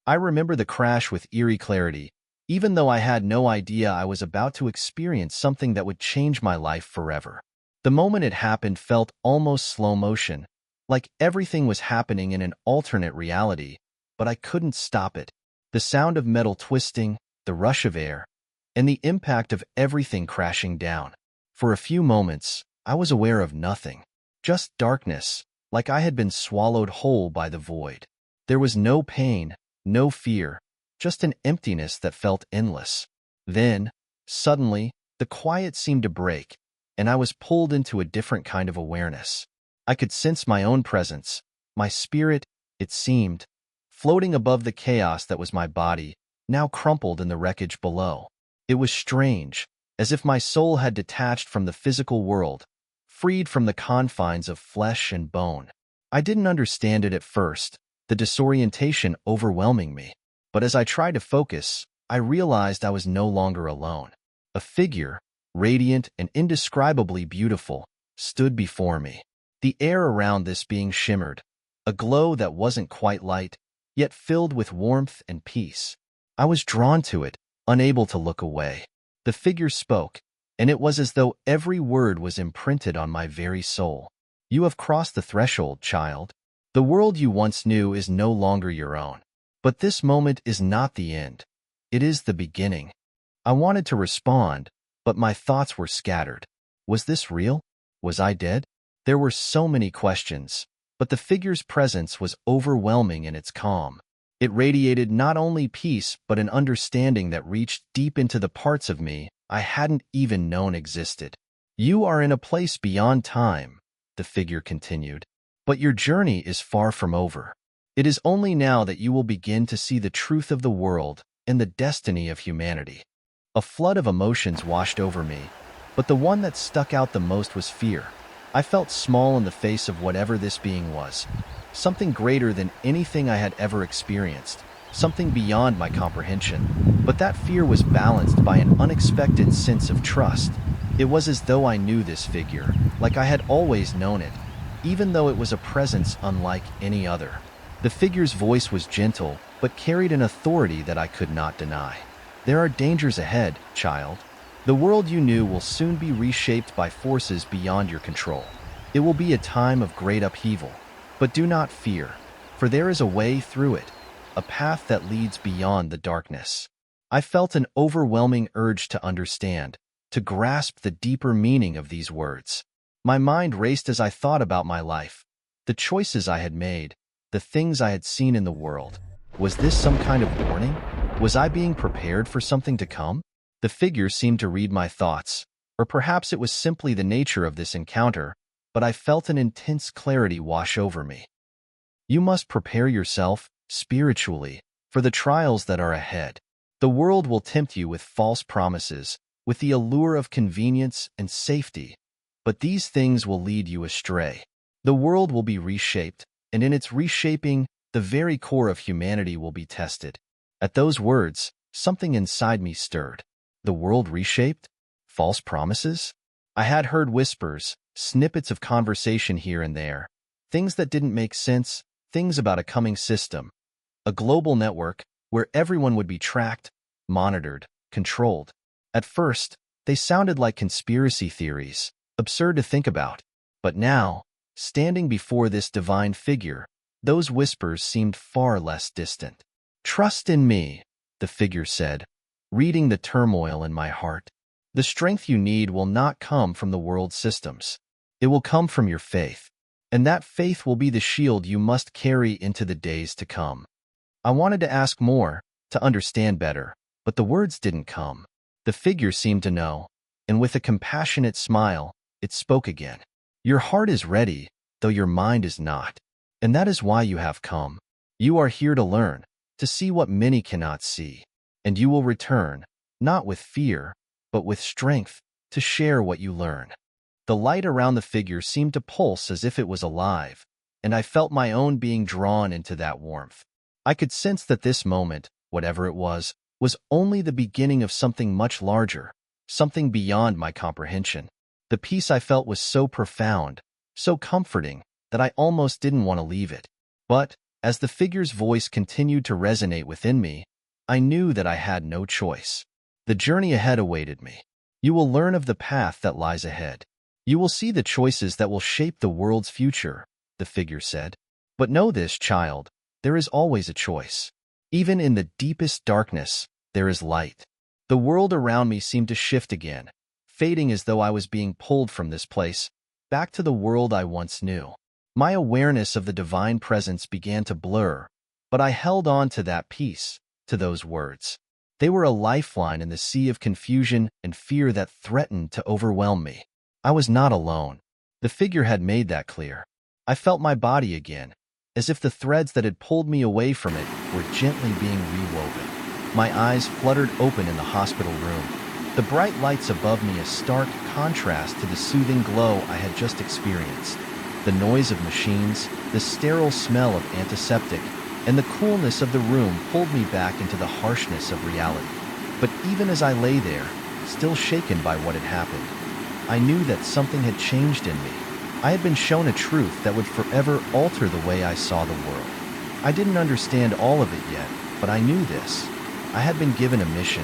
I remember the crash with eerie clarity, even though I had no idea I was about to experience something that would change my life forever. The moment it happened felt almost slow motion, like everything was happening in an alternate reality, but I couldn't stop it. The sound of metal twisting, the rush of air, and the impact of everything crashing down. For a few moments, I was aware of nothing, just darkness, like I had been swallowed whole by the void. There was no pain, no fear, just an emptiness that felt endless. Then, suddenly, the quiet seemed to break, and I was pulled into a different kind of awareness. I could sense my own presence, my spirit, it seemed, floating above the chaos that was my body, now crumpled in the wreckage below. It was strange, as if my soul had detached from the physical world, freed from the confines of flesh and bone. I didn't understand it at first, the disorientation overwhelming me. But as I tried to focus, I realized I was no longer alone. A figure, radiant and indescribably beautiful, stood before me. The air around this being shimmered, a glow that wasn't quite light, yet filled with warmth and peace. I was drawn to it, unable to look away. The figure spoke, and it was as though every word was imprinted on my very soul. You have crossed the threshold, child. The world you once knew is no longer your own. But this moment is not the end. It is the beginning. I wanted to respond, but my thoughts were scattered. Was this real? Was I dead? There were so many questions, but the figure's presence was overwhelming in its calm. It radiated not only peace but an understanding that reached deep into the parts of me I hadn't even known existed. You are in a place beyond time, the figure continued, but your journey is far from over. It is only now that you will begin to see the truth of the world and the destiny of humanity. A flood of emotions washed over me, but the one that stuck out the most was fear. I felt small in the face of whatever this being was, something greater than anything I had ever experienced, something beyond my comprehension. But that fear was balanced by an unexpected sense of trust. It was as though I knew this figure, like I had always known it, even though it was a presence unlike any other. The figure's voice was gentle, but carried an authority that I could not deny. There are dangers ahead, child. The world you knew will soon be reshaped by forces beyond your control. It will be a time of great upheaval. But do not fear, for there is a way through it, a path that leads beyond the darkness. I felt an overwhelming urge to understand, to grasp the deeper meaning of these words. My mind raced as I thought about my life, the choices I had made, the things I had seen in the world. Was this some kind of warning? Was I being prepared for something to come? The figure seemed to read my thoughts, or perhaps it was simply the nature of this encounter, but I felt an intense clarity wash over me. You must prepare yourself, spiritually, for the trials that are ahead. The world will tempt you with false promises, with the allure of convenience and safety, but these things will lead you astray. The world will be reshaped, and in its reshaping, the very core of humanity will be tested. At those words, something inside me stirred. The world reshaped? False promises? I had heard whispers, snippets of conversation here and there, things that didn't make sense, things about a coming system, a global network where everyone would be tracked, monitored, controlled. At first, they sounded like conspiracy theories, absurd to think about. But now, standing before this divine figure, those whispers seemed far less distant. Trust in me, the figure said, reading the turmoil in my heart. The strength you need will not come from the world's systems. It will come from your faith, and that faith will be the shield you must carry into the days to come. I wanted to ask more, to understand better, but the words didn't come. The figure seemed to know, and with a compassionate smile, it spoke again. Your heart is ready, though your mind is not, and that is why you have come. You are here to learn, to see what many cannot see, and you will return, not with fear, but with strength, to share what you learn. The light around the figure seemed to pulse as if it was alive, and I felt my own being drawn into that warmth. I could sense that this moment, whatever it was only the beginning of something much larger, something beyond my comprehension. The peace I felt was so profound, so comforting, that I almost didn't want to leave it. But, As the figure's voice continued to resonate within me, I knew that I had no choice. The journey ahead awaited me. You will learn of the path that lies ahead. You will see the choices that will shape the world's future, the figure said. But know this, child, there is always a choice. Even in the deepest darkness, there is light. The world around me seemed to shift again, fading as though I was being pulled from this place, back to the world I once knew. My awareness of the divine presence began to blur, but I held on to that peace, to those words. They were a lifeline in the sea of confusion and fear that threatened to overwhelm me. I was not alone. The figure had made that clear. I felt my body again, as if the threads that had pulled me away from it were gently being rewoven. My eyes fluttered open in the hospital room, the bright lights above me a stark contrast to the soothing glow I had just experienced. The noise of machines, the sterile smell of antiseptic, and the coolness of the room pulled me back into the harshness of reality. But even as I lay there, still shaken by what had happened, I knew that something had changed in me. I had been shown a truth that would forever alter the way I saw the world. I didn't understand all of it yet, but I knew this. I had been given a mission,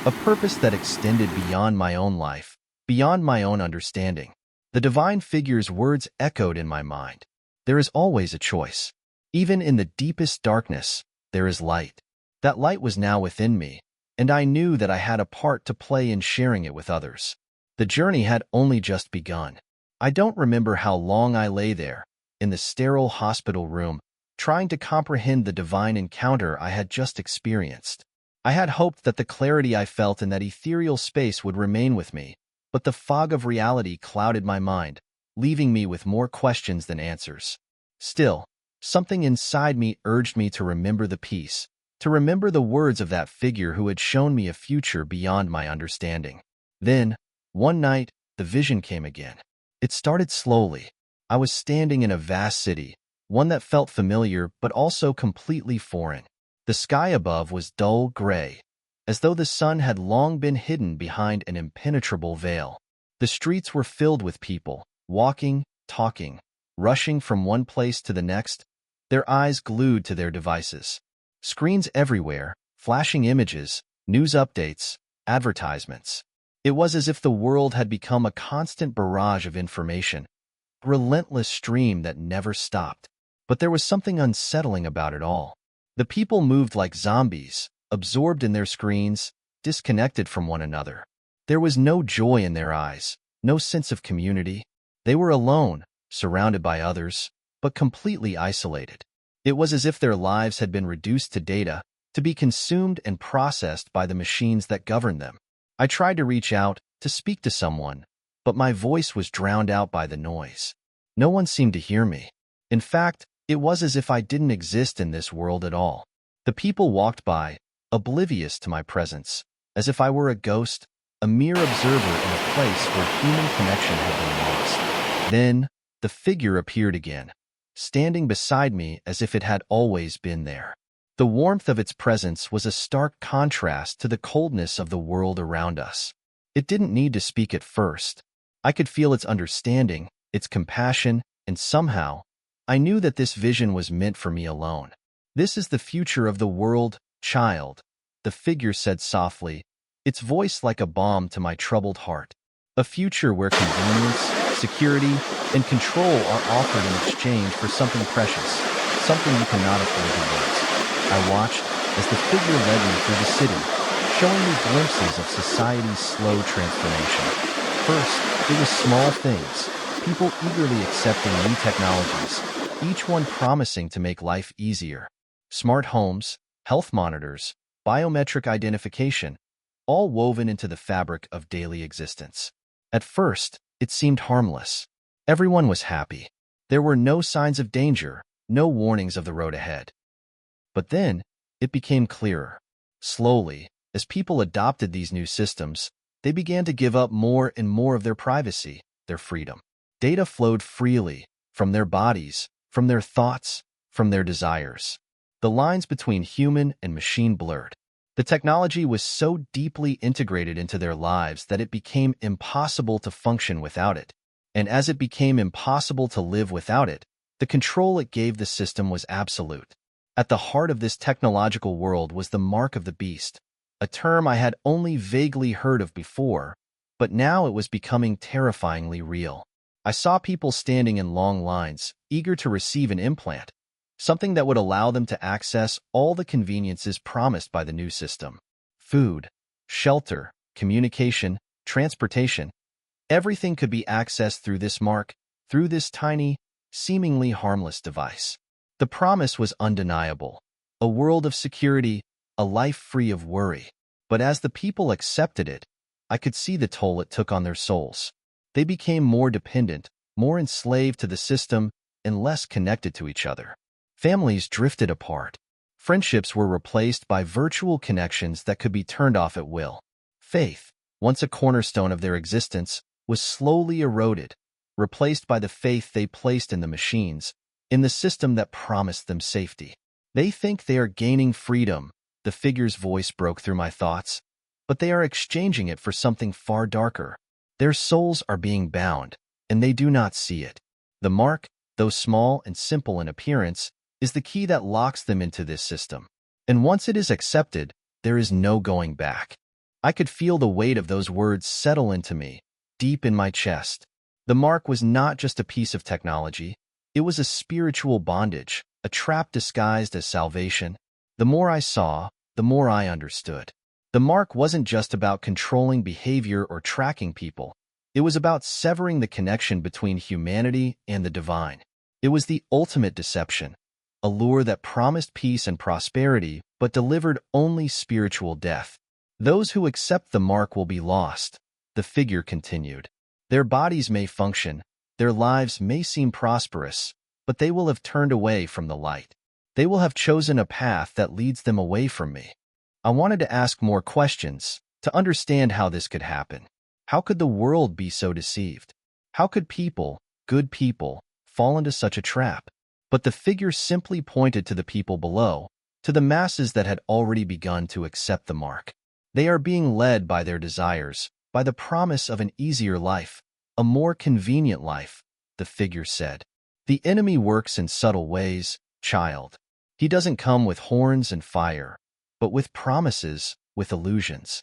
a purpose that extended beyond my own life, beyond my own understanding. The divine figure's words echoed in my mind. There is always a choice. Even in the deepest darkness, there is light. That light was now within me, and I knew that I had a part to play in sharing it with others. The journey had only just begun. I don't remember how long I lay there, in the sterile hospital room, trying to comprehend the divine encounter I had just experienced. I had hoped that the clarity I felt in that ethereal space would remain with me, but the fog of reality clouded my mind, leaving me with more questions than answers. Still, something inside me urged me to remember the peace, to remember the words of that figure who had shown me a future beyond my understanding. Then, one night, the vision came again. It started slowly. I was standing in a vast city, one that felt familiar but also completely foreign. The sky above was dull gray, as though the sun had long been hidden behind an impenetrable veil. The streets were filled with people, walking, talking, rushing from one place to the next, their eyes glued to their devices. Screens everywhere, flashing images, news updates, advertisements. It was as if the world had become a constant barrage of information, a relentless stream that never stopped. But there was something unsettling about it all. The people moved like zombies, absorbed in their screens, disconnected from one another. There was no joy in their eyes, no sense of community. They were alone, surrounded by others, but completely isolated. It was as if their lives had been reduced to data, to be consumed and processed by the machines that governed them. I tried to reach out, to speak to someone, but my voice was drowned out by the noise. No one seemed to hear me. In fact, it was as if I didn't exist in this world at all. The people walked by, oblivious to my presence, as if I were a ghost, a mere observer in a place where human connection had been lost. Then, the figure appeared again, standing beside me as if it had always been there. The warmth of its presence was a stark contrast to the coldness of the world around us. It didn't need to speak at first. I could feel its understanding, its compassion, and somehow, I knew that this vision was meant for me alone. "This is the future of the world, child," the figure said softly, its voice like a balm to my troubled heart. "A future where convenience, security, and control are offered in exchange for something precious, something you cannot afford to lose." I watched as the figure led me through the city, showing me glimpses of society's slow transformation. First, it was small things, people eagerly accepting new technologies, each one promising to make life easier. Smart homes, health monitors, biometric identification, all woven into the fabric of daily existence. At first, it seemed harmless. Everyone was happy. There were no signs of danger, no warnings of the road ahead. But then, it became clearer. Slowly, as people adopted these new systems, they began to give up more and more of their privacy, their freedom. Data flowed freely, from their bodies, from their thoughts, from their desires. The lines between human and machine blurred. The technology was so deeply integrated into their lives that it became impossible to function without it. And as it became impossible to live without it, The control it gave the system was absolute. At the heart of this technological world was the mark of the beast, a term I had only vaguely heard of before, but now it was becoming terrifyingly real. I saw people standing in long lines, eager to receive an implant, something that would allow them to access all the conveniences promised by the new system. Food, shelter, communication, transportation, everything could be accessed through this mark, through this tiny, seemingly harmless device. The promise was undeniable, a world of security, a life free of worry. But as the people accepted it, I could see the toll it took on their souls. They became more dependent, more enslaved to the system, and less connected to each other. Families drifted apart. Friendships were replaced by virtual connections that could be turned off at will. Faith, once a cornerstone of their existence, was slowly eroded, replaced by the faith they placed in the machines, in the system that promised them safety. They think they are gaining freedom, the figure's voice broke through my thoughts, but they are exchanging it for something far darker. Their souls are being bound, and they do not see it. The mark, though small and simple in appearance, is the key that locks them into this system. And once it is accepted, there is no going back. I could feel the weight of those words settle into me, deep in my chest. The mark was not just a piece of technology. It was a spiritual bondage, a trap disguised as salvation. The more I saw, the more I understood. The mark wasn't just about controlling behavior or tracking people. It was about severing the connection between humanity and the divine. It was the ultimate deception, a lure that promised peace and prosperity but delivered only spiritual death. Those who accept the mark will be lost, the figure continued. Their bodies may function, their lives may seem prosperous, but they will have turned away from the light. They will have chosen a path that leads them away from me. I wanted to ask more questions, to understand how this could happen. How could the world be so deceived? How could people, good people, fall into such a trap? But the figure simply pointed to the people below, to the masses that had already begun to accept the mark. They are being led by their desires, by the promise of an easier life, a more convenient life, the figure said. The enemy works in subtle ways, child. He doesn't come with horns and fire, but with promises, with illusions.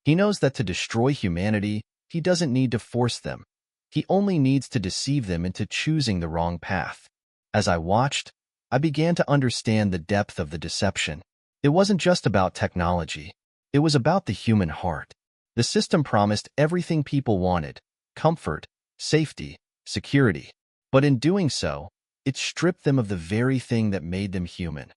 He knows that to destroy humanity, he doesn't need to force them. He only needs to deceive them into choosing the wrong path. As I watched, I began to understand the depth of the deception. It wasn't just about technology. It was about the human heart. The system promised everything people wanted: comfort, safety, security. But in doing so, it stripped them of the very thing that made them human.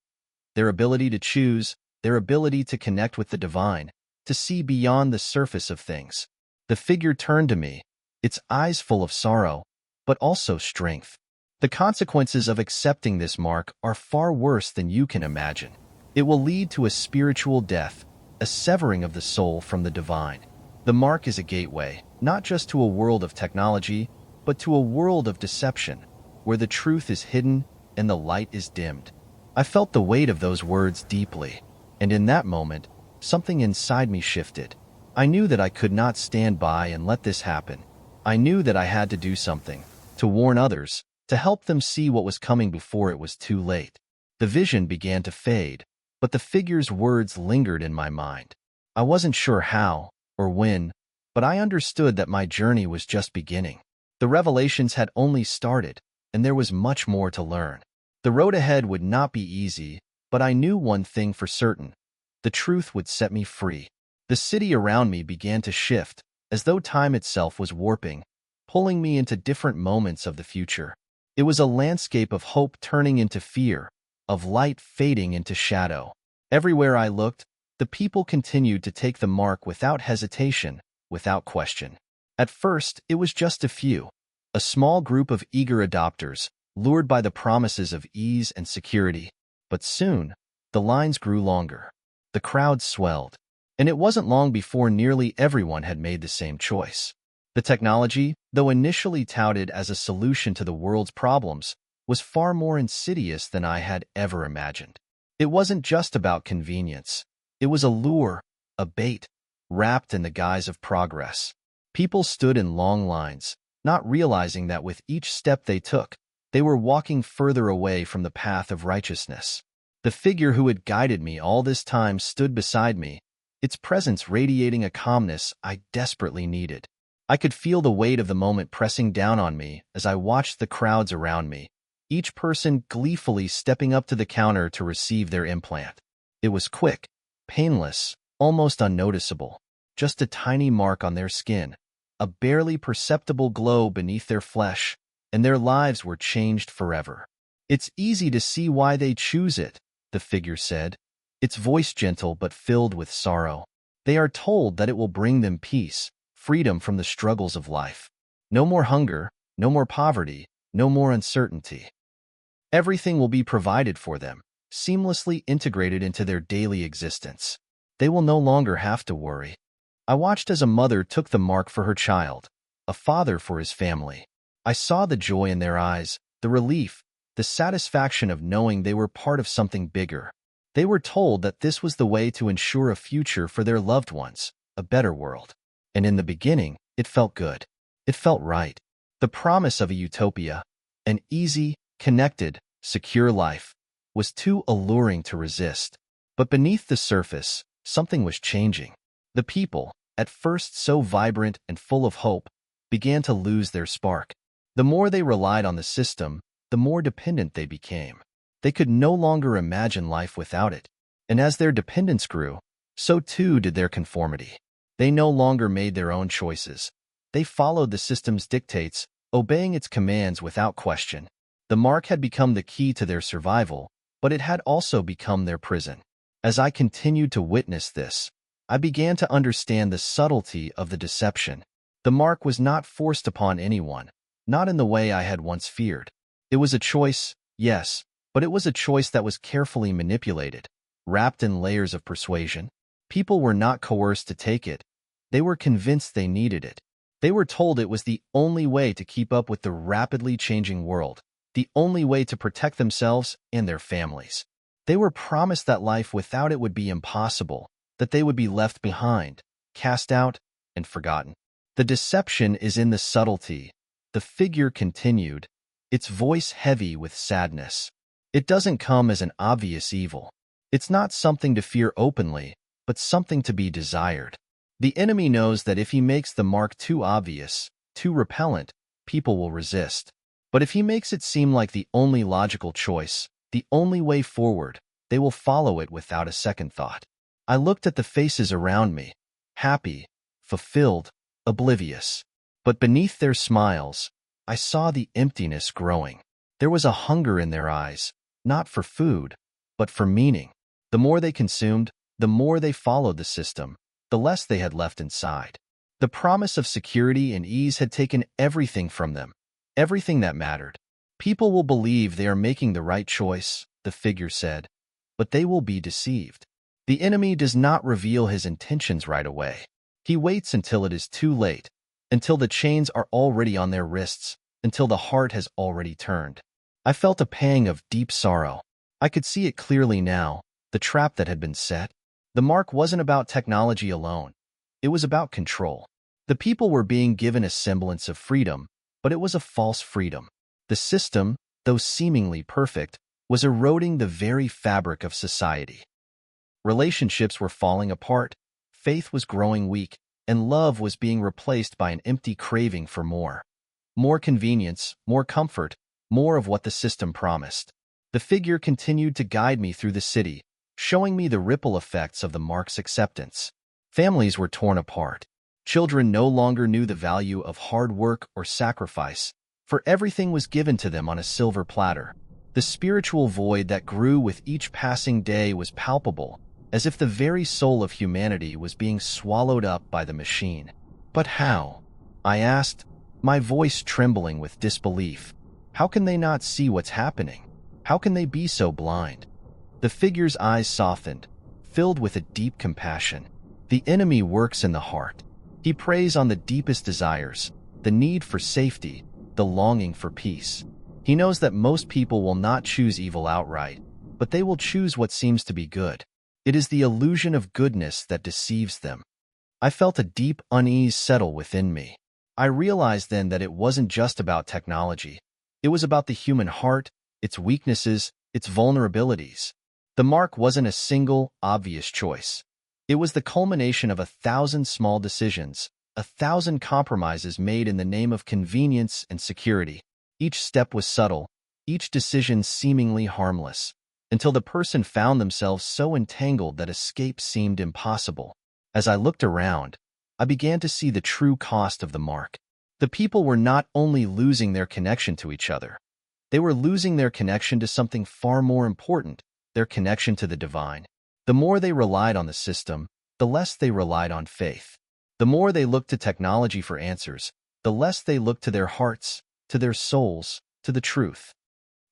Their ability to choose, their ability to connect with the divine, to see beyond the surface of things. The figure turned to me, its eyes full of sorrow, but also strength. The consequences of accepting this mark are far worse than you can imagine. It will lead to a spiritual death, a severing of the soul from the divine. The mark is a gateway, not just to a world of technology, but to a world of deception, where the truth is hidden and the light is dimmed. I felt the weight of those words deeply, and in that moment, something inside me shifted. I knew that I could not stand by and let this happen. I knew that I had to do something, to warn others, to help them see what was coming before it was too late. The vision began to fade, but the figure's words lingered in my mind. I wasn't sure how or when, but I understood that my journey was just beginning. The revelations had only started, and there was much more to learn. The road ahead would not be easy, but I knew one thing for certain: the truth would set me free. The city around me began to shift, as though time itself was warping, pulling me into different moments of the future. It was a landscape of hope turning into fear, of light fading into shadow. Everywhere I looked, the people continued to take the mark without hesitation, without question. At first, it was just a few, a small group of eager adopters, lured by the promises of ease and security. But soon, the lines grew longer. The crowd swelled. And it wasn't long before nearly everyone had made the same choice. The technology, though initially touted as a solution to the world's problems, was far more insidious than I had ever imagined. It wasn't just about convenience. It was a lure, a bait, wrapped in the guise of progress. People stood in long lines, not realizing that with each step they took, They were walking further away from the path of righteousness. The figure who had guided me all this time stood beside me, its presence radiating a calmness I desperately needed. I could feel the weight of the moment pressing down on me as I watched the crowds around me, each person gleefully stepping up to the counter to receive their implant. It was quick, painless, almost unnoticeable, just a tiny mark on their skin, a barely perceptible glow beneath their flesh, and their lives were changed forever. "It's easy to see why they choose it," the figure said, its voice gentle but filled with sorrow. "They are told that it will bring them peace, freedom from the struggles of life. No more hunger, no more poverty, no more uncertainty. Everything will be provided for them, seamlessly integrated into their daily existence. They will no longer have to worry." I watched as a mother took the mark for her child, a father for his family. I saw the joy in their eyes, the relief, the satisfaction of knowing they were part of something bigger. They were told that this was the way to ensure a future for their loved ones, a better world. And in the beginning, it felt good. It felt right. The promise of a utopia, an easy, connected, secure life, was too alluring to resist. But beneath the surface, something was changing. The people, at first so vibrant and full of hope, began to lose their spark. The more they relied on the system, the more dependent they became. They could no longer imagine life without it. And as their dependence grew, so too did their conformity. They no longer made their own choices. They followed the system's dictates, obeying its commands without question. The mark had become the key to their survival, but it had also become their prison. As I continued to witness this, I began to understand the subtlety of the deception. The mark was not forced upon anyone, not in the way I had once feared. It was a choice, yes, but it was a choice that was carefully manipulated, wrapped in layers of persuasion. People were not coerced to take it. They were convinced they needed it. They were told it was the only way to keep up with the rapidly changing world, the only way to protect themselves and their families. They were promised that life without it would be impossible, that they would be left behind, cast out, and forgotten. "The deception is in the subtlety," the figure continued, its voice heavy with sadness. "It doesn't come as an obvious evil. It's not something to fear openly, but something to be desired. The enemy knows that if he makes the mark too obvious, too repellent, people will resist. But if he makes it seem like the only logical choice, the only way forward, they will follow it without a second thought." I looked at the faces around me, happy, fulfilled, oblivious. But beneath their smiles, I saw the emptiness growing. There was a hunger in their eyes, not for food, but for meaning. The more they consumed, the more they followed the system, the less they had left inside. The promise of security and ease had taken everything from them, everything that mattered. "People will believe they are making the right choice," the figure said, "but they will be deceived. The enemy does not reveal his intentions right away. He waits until it is too late, until the chains are already on their wrists, until the heart has already turned." I felt a pang of deep sorrow. I could see it clearly now, the trap that had been set. The mark wasn't about technology alone. It was about control. The people were being given a semblance of freedom, but it was a false freedom. The system, though seemingly perfect, was eroding the very fabric of society. Relationships were falling apart, faith was growing weak, and love was being replaced by an empty craving for more. More convenience, more comfort, more of what the system promised. The figure continued to guide me through the city, showing me the ripple effects of the mark's acceptance. Families were torn apart. Children no longer knew the value of hard work or sacrifice, for everything was given to them on a silver platter. The spiritual void that grew with each passing day was palpable, as if the very soul of humanity was being swallowed up by the machine. "But how?" I asked, my voice trembling with disbelief. "How can they not see what's happening? How can they be so blind?" The figure's eyes softened, filled with a deep compassion. "The enemy works in the heart. He preys on the deepest desires, the need for safety, the longing for peace. He knows that most people will not choose evil outright, but they will choose what seems to be good. It is the illusion of goodness that deceives them." I felt a deep unease settle within me. I realized then that it wasn't just about technology. It was about the human heart, its weaknesses, its vulnerabilities. The mark wasn't a single, obvious choice. It was the culmination of 1,000 small decisions, 1,000 compromises made in the name of convenience and security. Each step was subtle, each decision seemingly harmless, until the person found themselves so entangled that escape seemed impossible. As I looked around, I began to see the true cost of the mark. The people were not only losing their connection to each other, they were losing their connection to something far more important, their connection to the divine. The more they relied on the system, the less they relied on faith. The more they looked to technology for answers, the less they looked to their hearts, to their souls, to the truth.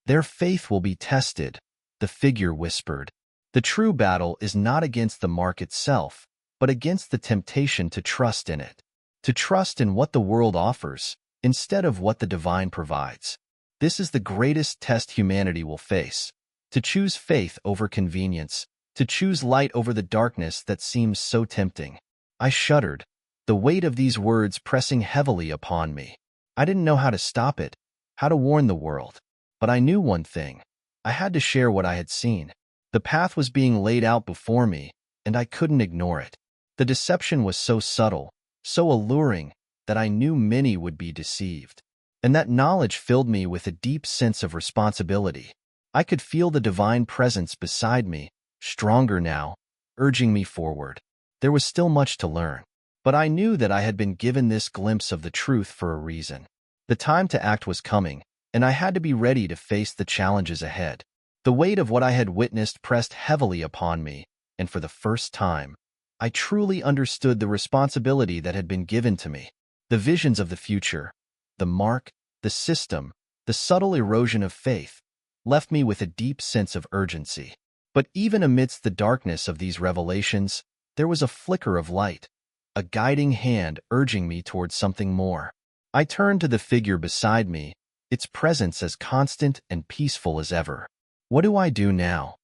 Their faith will be tested, the figure whispered. The true battle is not against the mark itself, but against the temptation to trust in it, to trust in what the world offers, instead of what the divine provides. This is the greatest test humanity will face, to choose faith over convenience, to choose light over the darkness that seems so tempting. I shuddered, the weight of these words pressing heavily upon me. I didn't know how to stop it, how to warn the world. But I knew one thing. I had to share what I had seen. The path was being laid out before me, and I couldn't ignore it. The deception was so subtle, so alluring, that I knew many would be deceived. And that knowledge filled me with a deep sense of responsibility. I could feel the divine presence beside me, stronger now, urging me forward. There was still much to learn, but I knew that I had been given this glimpse of the truth for a reason. The time to act was coming, and I had to be ready to face the challenges ahead. The weight of what I had witnessed pressed heavily upon me, and for the first time, I truly understood the responsibility that had been given to me. The visions of the future, the mark, the system, the subtle erosion of faith, left me with a deep sense of urgency. But even amidst the darkness of these revelations, there was a flicker of light, a guiding hand urging me towards something more. I turned to the figure beside me, its presence as constant and peaceful as ever. "What do I do now?"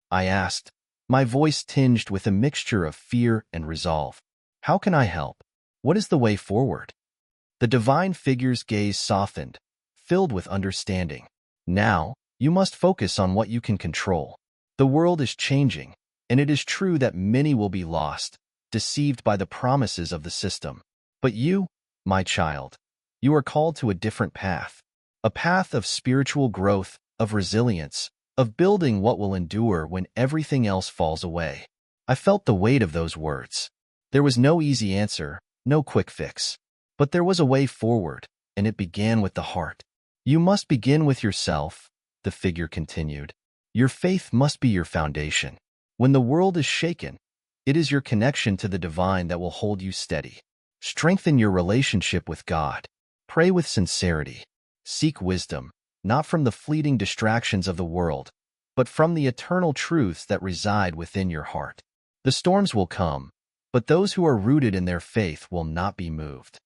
I asked, my voice tinged with a mixture of fear and resolve. "How can I help? What is the way forward?" The divine figure's gaze softened, filled with understanding. "Now, you must focus on what you can control. The world is changing, and it is true that many will be lost, deceived by the promises of the system. But you, my child, you are called to a different path. A path of spiritual growth, of resilience, of building what will endure when everything else falls away." I felt the weight of those words. There was no easy answer, no quick fix. But there was a way forward, and it began with the heart. "You must begin with yourself," the figure continued. "Your faith must be your foundation. When the world is shaken, it is your connection to the divine that will hold you steady. Strengthen your relationship with God. Pray with sincerity. Seek wisdom, not from the fleeting distractions of the world, but from the eternal truths that reside within your heart. The storms will come, but those who are rooted in their faith will not be moved."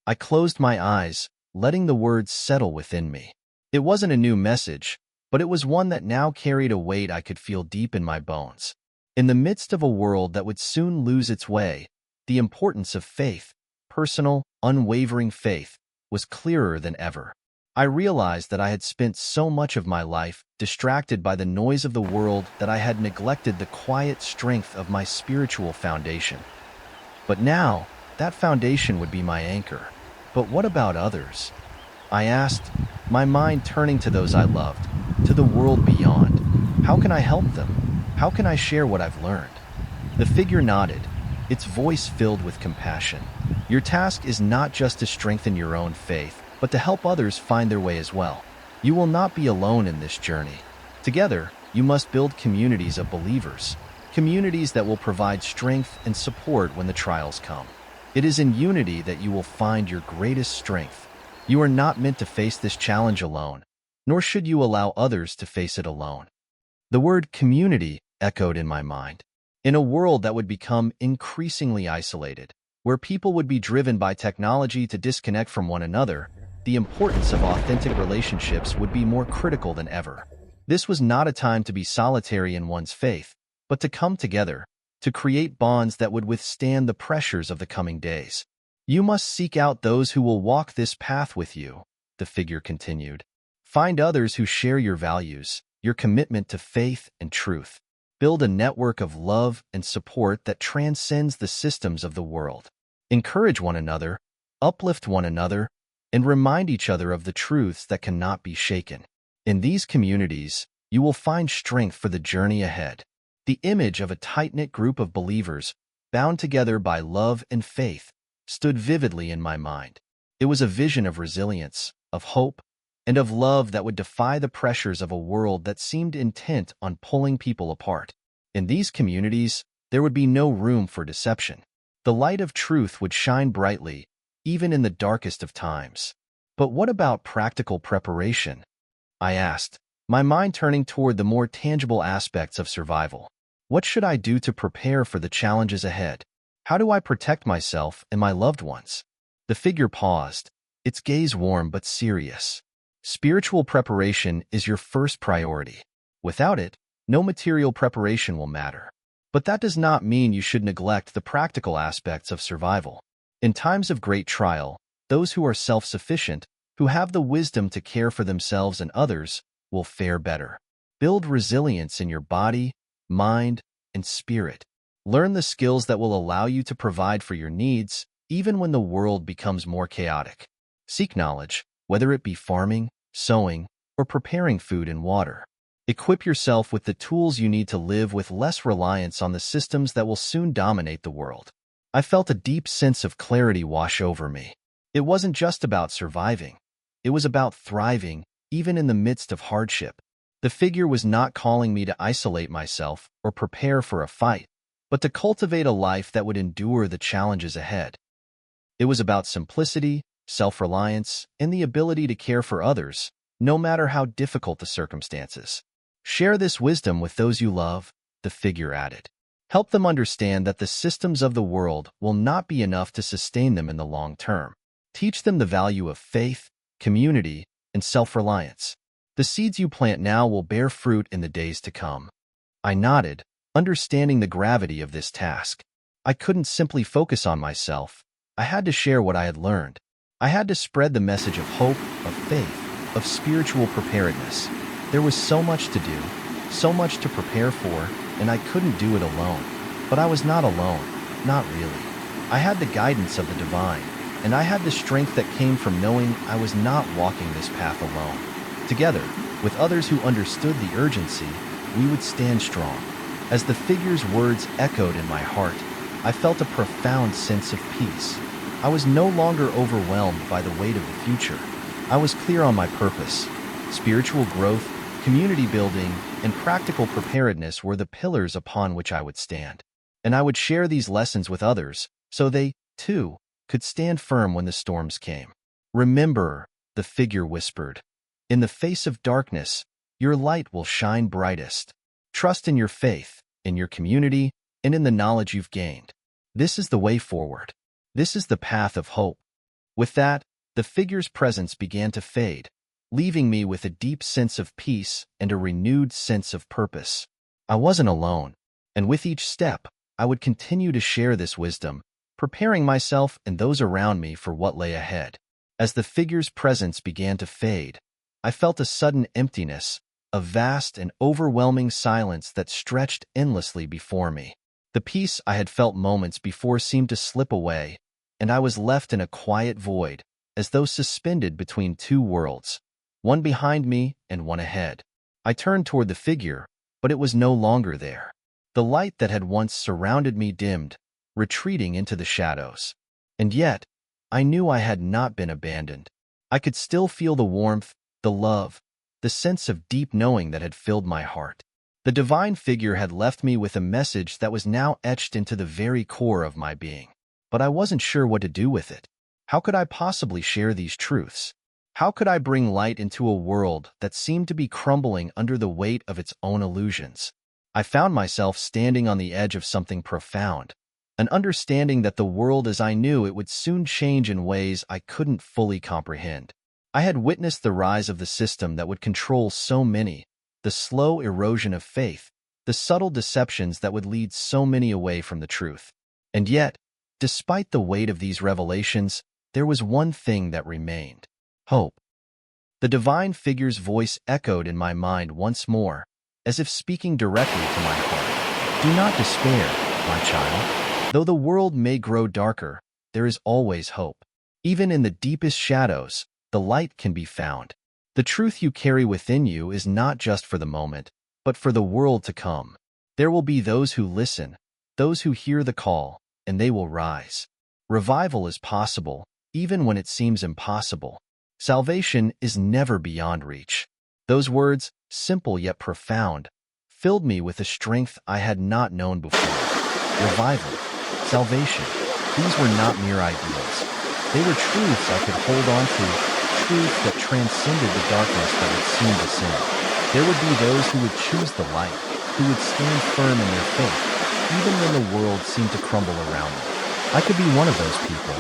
I closed my eyes, letting the words settle within me. It wasn't a new message, but it was one that now carried a weight I could feel deep in my bones. In the midst of a world that would soon lose its way, the importance of faith, personal, unwavering faith, was clearer than ever. I realized that I had spent so much of my life distracted by the noise of the world that I had neglected the quiet strength of my spiritual foundation. But now, that foundation would be my anchor. But what about others? I asked, my mind turning to those I loved, to the world beyond. How can I help them? How can I share what I've learned? The figure nodded, its voice filled with compassion. "Your task is not just to strengthen your own faith, but to help others find their way as well. You will not be alone in this journey. Together, you must build communities of believers, communities that will provide strength and support when the trials come. It is in unity that you will find your greatest strength. You are not meant to face this challenge alone, nor should you allow others to face it alone." The word community echoed in my mind. In a world that would become increasingly isolated, where people would be driven by technology to disconnect from one another, the importance of authentic relationships would be more critical than ever. This was not a time to be solitary in one's faith, but to come together, to create bonds that would withstand the pressures of the coming days. "You must seek out those who will walk this path with you," the figure continued. Find others who share your values, your commitment to faith and truth. Build a network of love and support that transcends the systems of the world. Encourage one another, uplift one another, and remind each other of the truths that cannot be shaken. In these communities, you will find strength for the journey ahead. The image of a tight-knit group of believers, bound together by love and faith, stood vividly in my mind. It was a vision of resilience, of hope, and of love that would defy the pressures of a world that seemed intent on pulling people apart. In these communities, there would be no room for deception. The light of truth would shine brightly, even in the darkest of times. But what about practical preparation? I asked, my mind turning toward the more tangible aspects of survival. What should I do to prepare for the challenges ahead? How do I protect myself and my loved ones? The figure paused, its gaze warm but serious. Spiritual preparation is your first priority. Without it, no material preparation will matter. But that does not mean you should neglect the practical aspects of survival. In times of great trial, those who are self-sufficient, who have the wisdom to care for themselves and others, will fare better. Build resilience in your body, mind, and spirit. Learn the skills that will allow you to provide for your needs, even when the world becomes more chaotic. Seek knowledge, whether it be farming, sowing, or preparing food and water. Equip yourself with the tools you need to live with less reliance on the systems that will soon dominate the world. I felt a deep sense of clarity wash over me. It wasn't just about surviving. It was about thriving, even in the midst of hardship. The figure was not calling me to isolate myself or prepare for a fight, but to cultivate a life that would endure the challenges ahead. It was about simplicity, self-reliance, and the ability to care for others, no matter how difficult the circumstances. Share this wisdom with those you love, the figure added. Help them understand that the systems of the world will not be enough to sustain them in the long term. Teach them the value of faith, community, and self-reliance. The seeds you plant now will bear fruit in the days to come. I nodded, understanding the gravity of this task. I couldn't simply focus on myself. I had to share what I had learned. I had to spread the message of hope, of faith, of spiritual preparedness. There was so much to do, so much to prepare for, and I couldn't do it alone. But I was not alone, not really. I had the guidance of the divine, and I had the strength that came from knowing I was not walking this path alone. Together, with others who understood the urgency, we would stand strong. As the figure's words echoed in my heart, I felt a profound sense of peace. I was no longer overwhelmed by the weight of the future. I was clear on my purpose. Spiritual growth, community building, and practical preparedness were the pillars upon which I would stand. And I would share these lessons with others, so they, too, could stand firm when the storms came. Remember, the figure whispered, in the face of darkness, your light will shine brightest. Trust in your faith, in your community, and in the knowledge you've gained. This is the way forward. This is the path of hope. With that, the figure's presence began to fade, leaving me with a deep sense of peace and a renewed sense of purpose. I wasn't alone, and with each step, I would continue to share this wisdom, preparing myself and those around me for what lay ahead. As the figure's presence began to fade, I felt a sudden emptiness, a vast and overwhelming silence that stretched endlessly before me. The peace I had felt moments before seemed to slip away, and I was left in a quiet void, as though suspended between two worlds, one behind me and one ahead. I turned toward the figure, but it was no longer there. The light that had once surrounded me dimmed, retreating into the shadows. And yet, I knew I had not been abandoned. I could still feel the warmth, the love, the sense of deep knowing that had filled my heart. The divine figure had left me with a message that was now etched into the very core of my being. But I wasn't sure what to do with it. How could I possibly share these truths? How could I bring light into a world that seemed to be crumbling under the weight of its own illusions? I found myself standing on the edge of something profound, an understanding that the world as I knew it would soon change in ways I couldn't fully comprehend. I had witnessed the rise of the system that would control so many, the slow erosion of faith, the subtle deceptions that would lead so many away from the truth. And yet, despite the weight of these revelations, there was one thing that remained: hope. The divine figure's voice echoed in my mind once more, as if speaking directly to my heart. Do not despair, my child. Though the world may grow darker, there is always hope. Even in the deepest shadows, the light can be found. The truth you carry within you is not just for the moment, but for the world to come. There will be those who listen, those who hear the call, and they will rise. Revival is possible, even when it seems impossible. Salvation is never beyond reach. Those words, simple yet profound, filled me with a strength I had not known before. Revival, salvation, these were not mere ideas. They were truths I could hold on to, truths that transcended the darkness that would soon descend. There would be those who would choose the light, who would stand firm in their faith, even when the world seemed to crumble around them. I could be one of those people.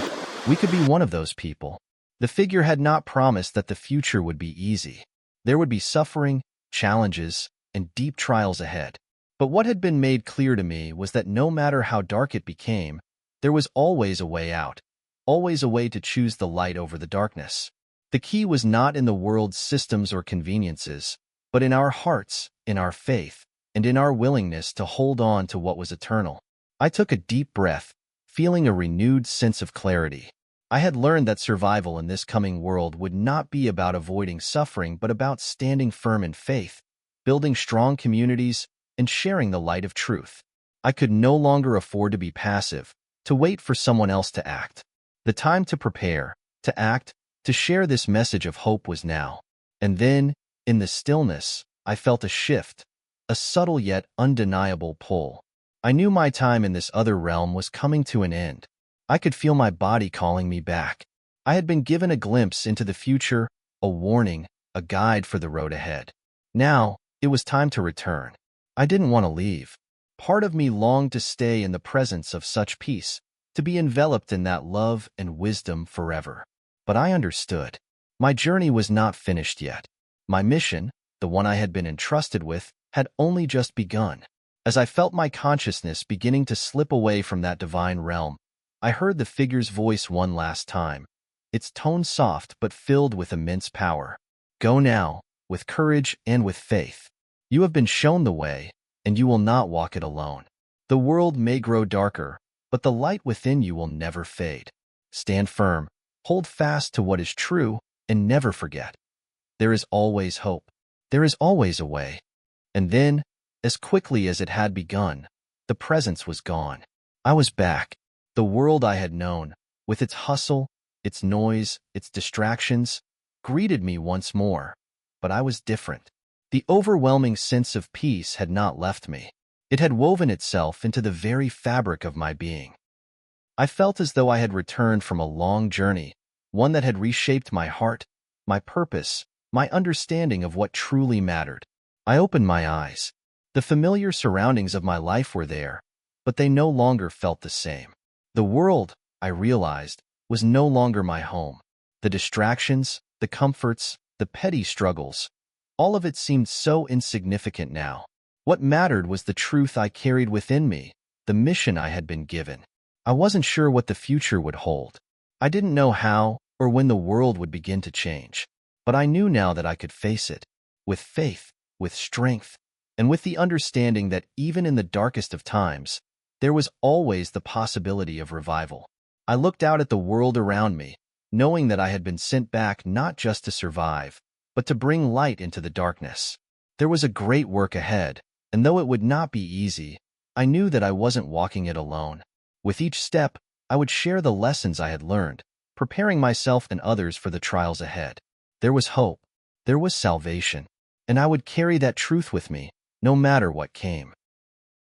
We could be one of those people. The figure had not promised that the future would be easy. There would be suffering, challenges, and deep trials ahead. But what had been made clear to me was that no matter how dark it became, there was always a way out, always a way to choose the light over the darkness. The key was not in the world's systems or conveniences, but in our hearts, in our faith, and in our willingness to hold on to what was eternal. I took a deep breath, feeling a renewed sense of clarity. I had learned that survival in this coming world would not be about avoiding suffering, but about standing firm in faith, building strong communities, and sharing the light of truth. I could no longer afford to be passive, to wait for someone else to act. The time to prepare, to act, to share this message of hope was now. And then, in the stillness, I felt a shift, a subtle yet undeniable pull. I knew my time in this other realm was coming to an end. I could feel my body calling me back. I had been given a glimpse into the future, a warning, a guide for the road ahead. Now, it was time to return. I didn't want to leave. Part of me longed to stay in the presence of such peace, to be enveloped in that love and wisdom forever. But I understood. My journey was not finished yet. My mission, the one I had been entrusted with, had only just begun. As I felt my consciousness beginning to slip away from that divine realm, I heard the figure's voice one last time, its tone soft but filled with immense power. Go now, with courage and with faith. You have been shown the way, and you will not walk it alone. The world may grow darker, but the light within you will never fade. Stand firm, hold fast to what is true, and never forget. There is always hope. There is always a way. And then, as quickly as it had begun, the presence was gone. I was back. The world I had known, with its hustle, its noise, its distractions, greeted me once more. But I was different. The overwhelming sense of peace had not left me. It had woven itself into the very fabric of my being. I felt as though I had returned from a long journey, one that had reshaped my heart, my purpose, my understanding of what truly mattered. I opened my eyes. The familiar surroundings of my life were there, but they no longer felt the same. The world, I realized, was no longer my home. The distractions, the comforts, the petty struggles, all of it seemed so insignificant now. What mattered was the truth I carried within me, the mission I had been given. I wasn't sure what the future would hold. I didn't know how or when the world would begin to change. But I knew now that I could face it, with faith, with strength, and with the understanding that even in the darkest of times, there was always the possibility of revival. I looked out at the world around me, knowing that I had been sent back not just to survive, but to bring light into the darkness. There was a great work ahead, and though it would not be easy, I knew that I wasn't walking it alone. With each step, I would share the lessons I had learned, preparing myself and others for the trials ahead. There was hope, there was salvation, and I would carry that truth with me, no matter what came.